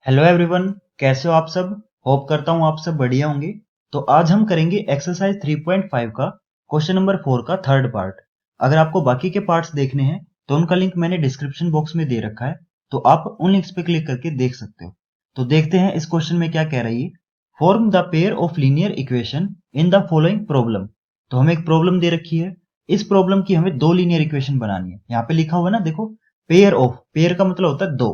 Hello everyone, कैसे हो आप सब। होप करता हूँ आप सब बढ़िया होंगे। तो आज हम करेंगे एक्सरसाइज 3.5 का क्वेश्चन नंबर 4 का थर्ड पार्ट। अगर आपको बाकी के पार्ट्स देखने हैं तो उनका लिंक मैंने डिस्क्रिप्शन बॉक्स में दे रखा है, तो आप उन लिंक्स पे क्लिक करके देख सकते हो। तो देखते हैं इस क्वेश्चन में क्या कह रही है। Form the pair of linear equation in the following problem. तो हमें एक प्रॉब्लम दे रखी है, इस प्रॉब्लम की हमें दो लीनियर इक्वेशन बनानी है। यहाँ पे लिखा हुआ है ना, देखो, पेयर ऑफ, पेयर का मतलब होता है दो।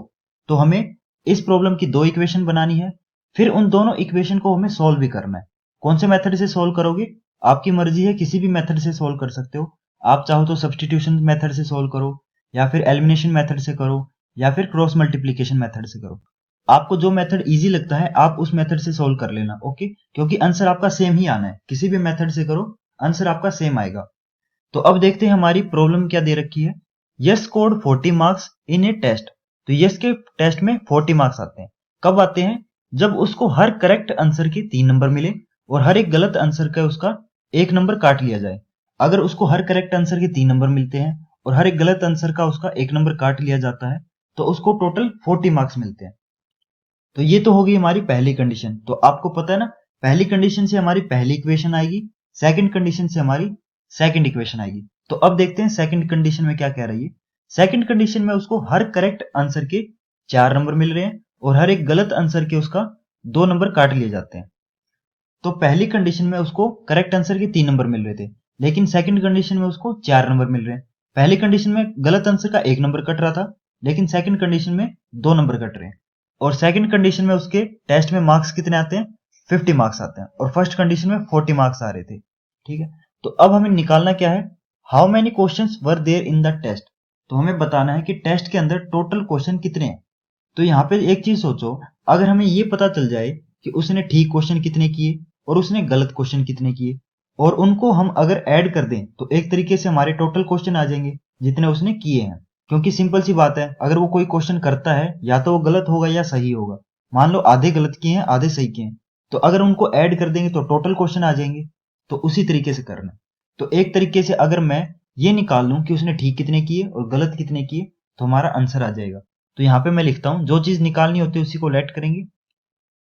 तो हमें इस प्रॉब्लम की दो इक्वेशन बनानी है, फिर उन दोनों इक्वेशन को हमें सॉल्व भी करना है। कौन से मेथड से सॉल्व करोगे, आपकी मर्जी है, किसी भी मेथड से सॉल्व कर सकते हो। आप चाहो तो सब्सटीट्यूशन मेथड से सॉल्व करो, या फिर एलिमिनेशन मेथड से करो, या फिर क्रॉस मल्टीप्लीकेशन मेथड से करो। आपको जो मेथड इजी लगता है आप उस मेथड से सॉल्व कर लेना, ओके। क्योंकि आंसर आपका सेम ही आना है, किसी भी मेथड से करो आंसर आपका सेम आएगा। तो अब देखते हैं हमारी प्रॉब्लम क्या दे रखी है। Yash scored 40 marks in a test. तो यस के टेस्ट में 40 मार्क्स आते हैं। कब आते हैं? जब उसको हर करेक्ट आंसर के 3 नंबर मिले और हर एक गलत आंसर का उसका 1 नंबर काट लिया जाए। अगर उसको हर करेक्ट आंसर के 3 नंबर मिलते हैं और हर एक गलत आंसर का उसका 1 नंबर काट लिया जाता है, तो उसको टोटल 40 मार्क्स मिलते हैं। तो ये तो होगी हमारी पहली कंडीशन। तो आपको पता है ना, पहली कंडीशन से हमारी पहली इक्वेशन आएगी, सेकंड कंडीशन से हमारी सेकंड इक्वेशन आएगी। तो अब देखते हैं सेकंड कंडीशन में क्या कह रही है। सेकंड कंडीशन में उसको हर करेक्ट आंसर के 4 नंबर मिल रहे हैं और हर एक गलत आंसर के उसका 2 नंबर काट लिए जाते हैं। तो पहली कंडीशन में उसको करेक्ट आंसर के 3 नंबर मिल रहे थे, लेकिन सेकंड कंडीशन में उसको 4 नंबर मिल रहे हैं। पहली कंडीशन में गलत आंसर का 1 नंबर कट रहा था, लेकिन सेकंड कंडीशन में 2 नंबर कट रहे हैं। और सेकंड कंडीशन में उसके टेस्ट में मार्क्स कितने आते हैं? 50 मार्क्स आते हैं, और फर्स्ट कंडीशन में 40 मार्क्स आ रहे थे। ठीक है। तो अब हमें निकालना क्या है, how many questions were there in the test. तो हमें बताना है कि टेस्ट के अंदर टोटल क्वेश्चन कितने हैं। तो यहाँ पे एक चीज सोचो, अगर हमें ये पता चल जाए कि उसने ठीक क्वेश्चन कितने किए और उसने गलत क्वेश्चन कितने किए, और उनको हम अगर ऐड कर दें तो एक तरीके से हमारे टोटल क्वेश्चन आ जाएंगे जितने उसने किए हैं। क्योंकि सिंपल सी बात है, अगर वो कोई क्वेश्चन करता है या तो वो गलत होगा या सही होगा। मान लो आधे गलत किए हैं आधे सही किए हैं, तो अगर उनको ऐड कर देंगे तो टोटल क्वेश्चन आ जाएंगे। तो उसी तरीके से करना। तो एक तरीके से अगर मैं ये निकाल लूं कि उसने ठीक कितने किए और गलत कितने किए, तो हमारा आंसर आ जाएगा। तो यहाँ पे मैं लिखता हूं, जो चीज निकालनी होती है उसी को लेट करेंगे।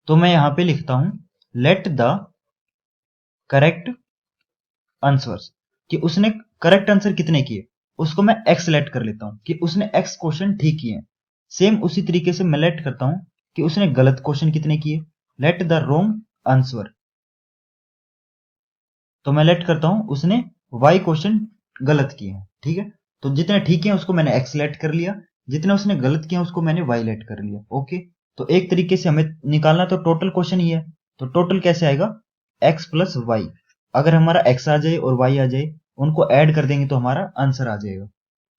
तो मैं यहाँ पे लिखता हूं, लेट द करेक्ट आंसर्स, कि उसने करेक्ट आंसर कितने किए, उसको मैं एक्स लेट कर लेता हूं कि उसने एक्स क्वेश्चन ठीक किए। सेम उसी तरीके से मैं लेट करता हूं कि उसने गलत क्वेश्चन कितने किए, लेट द रॉन्ग आंसर। तो मैं लेट करता हूं उसने वाई क्वेश्चन गलत किए हैं। ठीक है। तो जितने ठीक है उसको मैंने एक्स लेट कर लिया, जितने उसने गलत किया उसको मैंने वाई लेट कर लिया। ओके। तो एक तरीके से हमें निकालना तो टोटल क्वेश्चन ही है। तो टोटल कैसे आएगा, एक्स प्लस वाई। अगर हमारा एक्स आ जाए और वाई आ जाए, उनको ऐड कर देंगे तो हमारा आंसर आ जाएगा।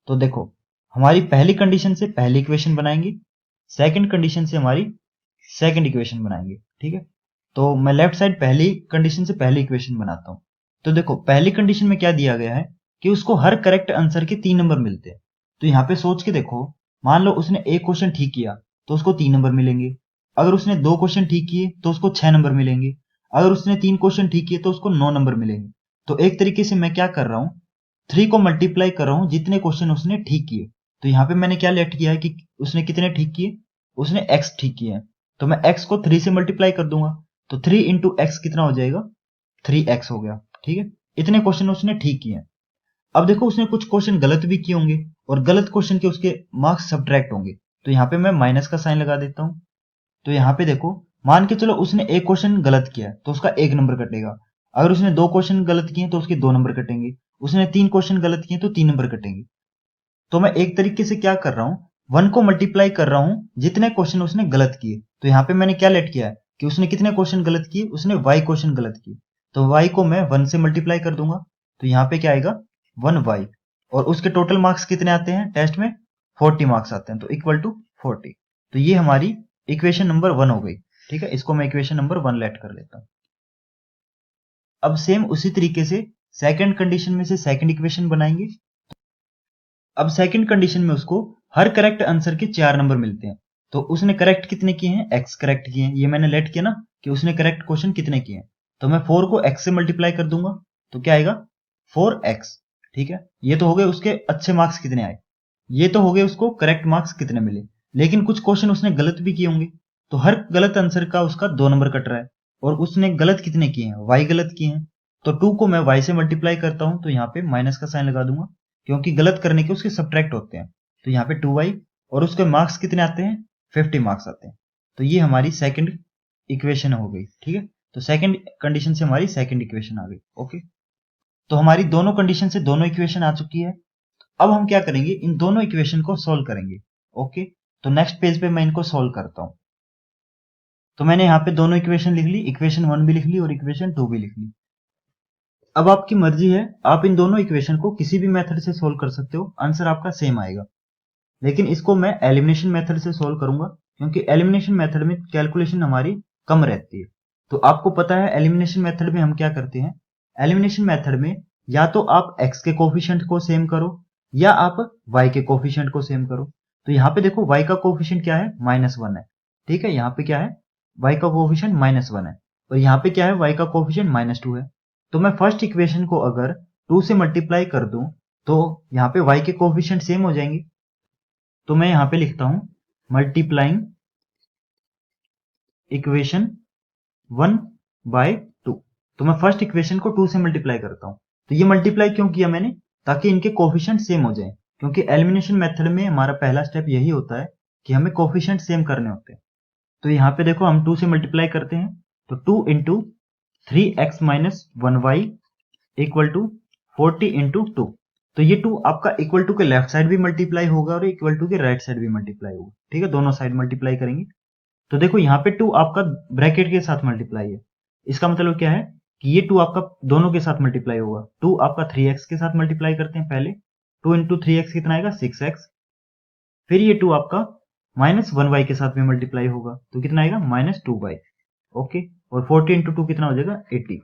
तो देखो, हमारी पहली कंडीशन से पहली इक्वेशन बनाएंगे, सेकंड कंडीशन से हमारी सेकंड इक्वेशन बनाएंगे। ठीक है। तो मैं लेफ्ट साइड पहली कंडीशन से पहली इक्वेशन बनाता हूं। तो देखो, पहली कंडीशन में क्या दिया गया है कि उसको हर करेक्ट आंसर के 3 नंबर मिलते हैं। तो यहाँ पे सोच के देखो, मान लो उसने एक क्वेश्चन ठीक किया तो उसको 3 नंबर मिलेंगे। अगर उसने 2 क्वेश्चन ठीक किए तो उसको 6 नंबर मिलेंगे। अगर उसने 3 क्वेश्चन ठीक किए तो उसको 9 नंबर मिलेंगे। तो एक तरीके से मैं क्या कर रहा हूँ, 3 को मल्टीप्लाई कर रहा हूँ जितने क्वेश्चन उसने ठीक किए। तो यहाँ पे मैंने क्या लेट किया है कि उसने कितने ठीक किए, उसने एक्स ठीक किए हैं। तो मैं एक्स को 3 से मल्टीप्लाई कर दूंगा, तो 3 इंटू एक्स कितना हो जाएगा, 3x हो गया। ठीक है। इतने क्वेश्चन उसने ठीक किए हैं। अब देखो, उसने कुछ क्वेश्चन गलत भी किए होंगे और गलत क्वेश्चन के उसके मार्क्स सब्ट्रैक्ट होंगे। तो यहाँ पे मैं माइनस का साइन लगा देता हूं। तो यहाँ पे देखो, मान के चलो उसने एक क्वेश्चन गलत किया तो उसका 1 नंबर कटेगा। अगर उसने 2 क्वेश्चन गलत किए तो उसके 2 नंबर कटेंगे। उसने 3 क्वेश्चन गलत किए तो 3 नंबर कटेंगे। तो मैं एक तरीके से क्या कर रहा हूं, 1 को मल्टीप्लाई कर रहा हूं जितने क्वेश्चन उसने गलत किए। तो यहाँ पे मैंने क्या लेट किया है कि उसने कितने क्वेश्चन गलत किए, उसने y क्वेश्चन गलत किए। तो y को मैं 1 से मल्टीप्लाई कर दूंगा, तो यहाँ पे क्या आएगा, 1y। और उसके टोटल मार्क्स कितने आते हैं टेस्ट में, 40 मार्क्स आते हैं, तो इक्वल टू 40। तो ये हमारी इक्वेशन नंबर 1 हो गई। ठीक है। इसको मैं इक्वेशन नंबर 1 लेट कर लेता हूं। अब सेम उसी तरीके से सेकंड कंडीशन में से सेकंड इक्वेशन बनाएंगे। अब सेकंड कंडीशन में उसको हर करेक्ट आंसर के 4 नंबर मिलते हैं। तो उसने करेक्ट कितने किए हैं, एक्स करेक्ट किए हैं। ये मैंने लेट किया ना कि उसने करेक्ट क्वेश्चन कितने किए हैं। तो मैं 4 को x से मल्टीप्लाई कर दूंगा, तो क्या आएगा, 4x। ठीक है। ये तो हो गए उसके अच्छे मार्क्स कितने आए, ये तो हो गए उसको करेक्ट मार्क्स कितने मिले। लेकिन कुछ क्वेश्चन उसने गलत भी किए होंगे, तो हर गलत आंसर का उसका 2 नंबर कट रहा है, और उसने गलत कितने किए हैं, y गलत किए हैं। तो 2 को मैं y से मल्टीप्लाई करता हूं, तो यहाँ पे माइनस का साइन लगा दूंगा, क्योंकि गलत करने के उसके सब्ट्रैक्ट होते हैं। तो यहाँ पे 2y, और उसके मार्क्स कितने आते हैं, 50 मार्क्स आते हैं। तो ये हमारी सेकंड इक्वेशन हो गई, ठीक है। तो सेकंड कंडीशन से हमारी सेकंड इक्वेशन आ गई। ओके, तो हमारी दोनों कंडीशन से दोनों इक्वेशन आ चुकी है। अब हम क्या करेंगे, इन दोनों इक्वेशन को सोल्व करेंगे। ओके, तो नेक्स्ट पेज पे मैं इनको सोल्व करता हूं। तो मैंने यहाँ पे दोनों इक्वेशन लिख ली, इक्वेशन 1 भी लिख ली और इक्वेशन 2 भी लिख ली। अब आपकी मर्जी है, आप इन दोनों इक्वेशन को किसी भी मेथड से सोल्व कर सकते हो, आंसर आपका सेम आएगा। लेकिन इसको मैं एलिमिनेशन मेथड से सोल्व करूंगा, क्योंकि एलिमिनेशन मेथड में कैलकुलेशन हमारी कम रहती है। तो आपको पता है एलिमिनेशन मेथड में हम क्या करते हैं, एलिमिनेशन मेथड में या तो आप x के कोफिशिएंट को सेम करो, या आप y के कोफिशिएंट को सेम करो। तो यहाँ पे देखो y का कोफिशिएंट क्या है, -1 है, ठीक है। यहाँ पे क्या है, y का कोफिशिएंट -1 है, और यहाँ पे क्या है, y का कोफिशिएंट -2 है। तो मैं फर्स्ट इक्वेशन को अगर 2 से मल्टीप्लाई कर दूं, तो यहाँ पे y के कोफिशिएंट सेम हो जाएंगे। तो मैं यहाँ पे लिखता हूं मल्टीप्लाइंग इक्वेशन 1 बाय 2। तो मैं फर्स्ट इक्वेशन को 2 से मल्टीप्लाई करता हूं। तो ये मल्टीप्लाई क्यों किया मैंने, ताकि इनके कोफिशिएंट सेम हो जाएं, क्योंकि एलिमिनेशन मेथड में हमारा पहला स्टेप यही होता है कि हमें कोफिशिएंट सेम करने होते हैं। तो यहाँ पे देखो हम 2 से मल्टीप्लाई करते हैं, तो 2 into 3x minus 1y equal to 40 into 2। तो ये 2 आपका इक्वल टू के लेफ्ट साइड भी मल्टीप्लाई होगा और इक्वल टू के राइट साइड भी मल्टीप्लाई होगा, ठीक है। दोनों साइड मल्टीप्लाई करेंगे। तो देखो यहाँ पे 2 आपका ब्रैकेट के साथ मल्टीप्लाई है, इसका मतलब क्या है कि ये 2 आपका दोनों के साथ मल्टीप्लाई होगा। 2 आपका 3x के साथ मल्टीप्लाई करते हैं पहले, 2 इंटू 3x कितना आएगा, 6x। फिर ये 2 आपका -1y के साथ भी मल्टीप्लाई होगा, तो कितना आएगा, -2y। ओके, और 40 इंटू 2 कितना हो जाएगा, 80।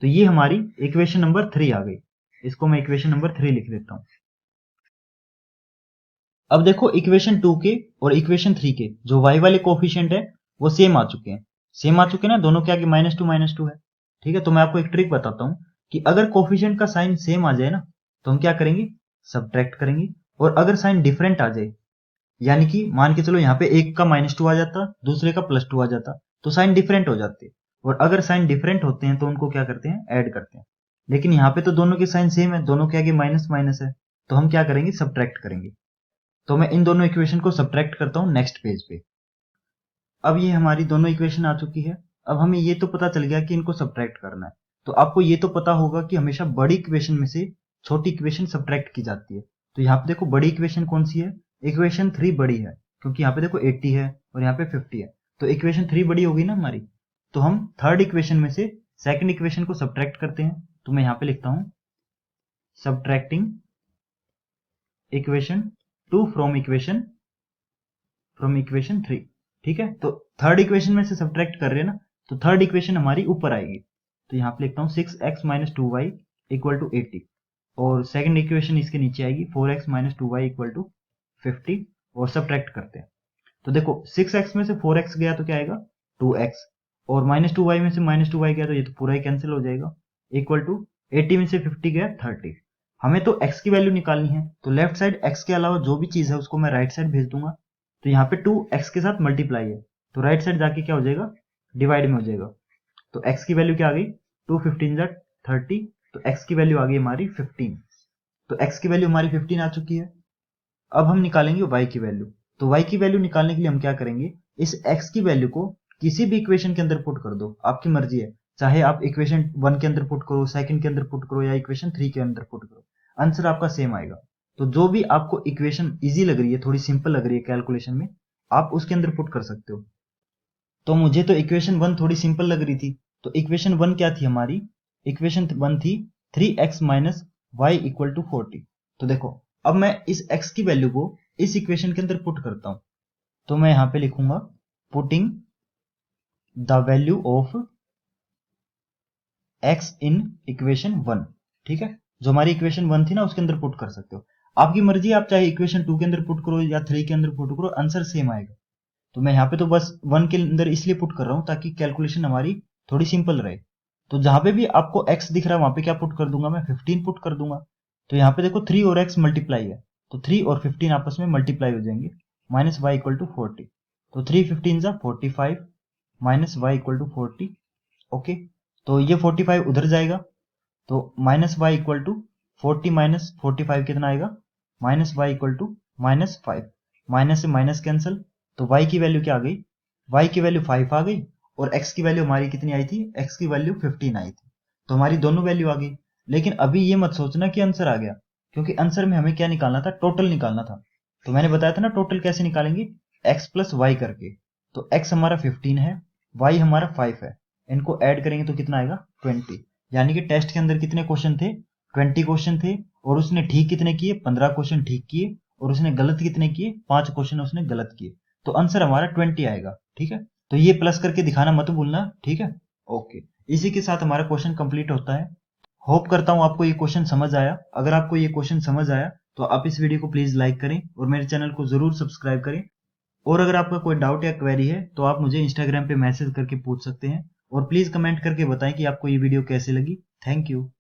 तो ये हमारी इक्वेशन नंबर 3 आ गई। इसको मैं इक्वेशन नंबर 3 लिख देता हूं। अब देखो इक्वेशन 2 के और इक्वेशन 3 के जो y वाले कोफिशिएंट है वो सेम आ चुके हैं। सेम आ चुके हैं ना, दोनों के आगे -2 है, ठीक है। तो मैं आपको एक ट्रिक बताता हूं कि अगर कोफिशिएंट का साइन सेम आ जाए ना, तो हम क्या करेंगे, सब्ट्रैक्ट करेंगे। और अगर साइन डिफरेंट आ जाए, यानी कि मान के चलो यहाँ पे एक का -2 आ जाता, दूसरे का +2 आ जाता, तो साइन डिफरेंट हो जाते। और अगर साइन डिफरेंट होते हैं तो उनको क्या करते हैं, ऐड करते हैं। लेकिन यहाँ पे तो दोनों के साइन सेम है, दोनों के आगे माइनस माइनस है, तो हम क्या करेंगे, सब्ट्रैक्ट करेंगे। तो मैं इन दोनों इक्वेशन को सब्ट्रैक्ट करता हूँ नेक्स्ट पेज पे। अब ये हमारी दोनों इक्वेशन आ चुकी है। अब हमें ये तो पता चल गया कि इनको सब्ट्रैक्ट करना है। तो आपको ये तो पता होगा कि हमेशा बड़ी इक्वेशन में से छोटी इक्वेशन सब्ट्रैक्ट की जाती है। तो यहाँ पे देखो बड़ी इक्वेशन कौन सी है, इक्वेशन 3 बड़ी है, क्योंकि यहाँ पे देखो 80 है और यहाँ पे 50 है, तो इक्वेशन 3 बड़ी होगी ना हमारी। तो हम थर्ड इक्वेशन में से सेकंड इक्वेशन को सब्ट्रैक्ट करते हैं। तो मैं यहाँ पे लिखता हूँ सब्ट्रैक्टिंग इक्वेशन 2 फ्रॉम इक्वेशन 3, ठीक है। तो थर्ड इक्वेशन में से सब्ट्रैक्ट कर रहे हैं ना, तो थर्ड इक्वेशन हमारी ऊपर आएगी। तो यहाँ पे लिखता हूँ 6x minus 2y equal to 80, और सेकंड इक्वेशन इसके नीचे आएगी 4x minus 2y equal to 50, और सब्ट्रैक्ट करते हैं। तो देखो 6x में से 4x गया तो क्या आएगा, 2x, और -2y में से -2y गया तो ये तो पूरा ही कैंसिल हो जाएगा, इक्वल टू 80 में से 50 गया 30। हमें तो x की वैल्यू निकालनी है, तो लेफ्ट साइड x के अलावा जो भी चीज है उसको मैं राइट साइड भेज दूंगा। तो यहाँ पे 2x के साथ मल्टीप्लाई है, तो राइट साइड जाके क्या हो जाएगा, डिवाइड में हो जाएगा। तो x की वैल्यू क्या आ गई, 2 15 30, तो x की वैल्यू आ गई हमारी 15। तो x की वैल्यू हमारी 15 आ चुकी है। अब हम निकालेंगे y की वैल्यू। तो y की वैल्यू निकालने के लिए हम क्या करेंगे, इस x की वैल्यू को किसी भी इक्वेशन के अंदर पुट कर दो, आपकी मर्जी है। चाहे आप इक्वेशन 1 के अंदर पुट करो, सेकंड के अंदर पुट करो, या इक्वेशन 3 के अंदर पुट करो, आंसर आपका सेम आएगा। तो जो भी आपको इक्वेशन इजी लग रही है, थोड़ी सिंपल लग रही है कैलकुलेशन में, आप उसके अंदर पुट कर सकते हो। तो मुझे तो इक्वेशन 1 थोड़ी सिंपल लग रही थी, तो इक्वेशन 1 क्या थी हमारी, इक्वेशन 1 थी 3x minus y equal to 40। तो देखो अब मैं इस x की वैल्यू को इस इक्वेशन के अंदर पुट करता हूं। तो मैं यहां पे लिखूंगा putting the value of x in equation 1, ठीक है। जो हमारी इक्वेशन 1 थी ना उसके अंदर पुट कर सकते हो, आपकी मर्जी, आप चाहे इक्वेशन 2 के अंदर पुट करो या 3 के अंदर पुट करो, आंसर सेम आएगा। तो मैं यहाँ पे तो बस 1 के अंदर इसलिए पुट कर रहा हूं ताकि कैलकुलेशन हमारी थोड़ी सिंपल रहे। तो जहां पे भी आपको x दिख रहा है वहां पे क्या पुट कर दूंगा, मैं 15 पुट कर दूंगा। तो यहाँ पे देखो 3 और x मल्टीप्लाई है, तो 3 और 15 आपस में मल्टीप्लाई हो जाएंगे, माइनस वाई इक्वल टू 40। तो 3 15 जा 45 minus y equal to 40। Okay, तो ये 45 उधर जाएगा, तो minus y equal to 40 minus 45 कितना आएगा, minus y equal to minus 5। Minus से माइनस कैंसिल, तो y की वैल्यू क्या आ गई, y की वैल्यू 5 आ गई और x की वैल्यू हमारी कितनी आई थी, x की वैल्यू 15 आई थी। तो हमारी दोनों वैल्यू आ गई। लेकिन अभी ये मत सोचना कि आंसर आ गया, क्योंकि आंसर में हमें क्या निकालना था, टोटल निकालना था। तो मैंने बताया था ना टोटल कैसे निकालेंगे, x प्लस वाई करके। तो x हमारा 15 है, y हमारा 5 है, इनको ऐड करेंगे तो कितना आएगा 20। यानी कि टेस्ट के अंदर कितने क्वेश्चन थे, 20 क्वेश्चन थे, और उसने ठीक कितने किए, 15 क्वेश्चन ठीक किए, और उसने गलत कितने किए, 5 क्वेश्चन उसने गलत किए। तो आंसर हमारा 20 आएगा। ठीक है, तो ये प्लस करके दिखाना मत भूलना। ठीक है, ओके। इसी के साथ हमारा क्वेश्चन कंप्लीट होता है। होप करता हूं आपको ये क्वेश्चन समझ आया। अगर आपको ये क्वेश्चन समझ आया तो आप इस वीडियो को प्लीज लाइक करें और मेरे चैनल को जरूर सब्सक्राइब करें। और अगर आपका कोई डाउट या क्वेरी है तो आप मुझे इंस्टाग्राम पे मैसेज करके पूछ सकते हैं, और प्लीज कमेंट करके बताएं कि आपको ये वीडियो कैसे लगी। Thank you.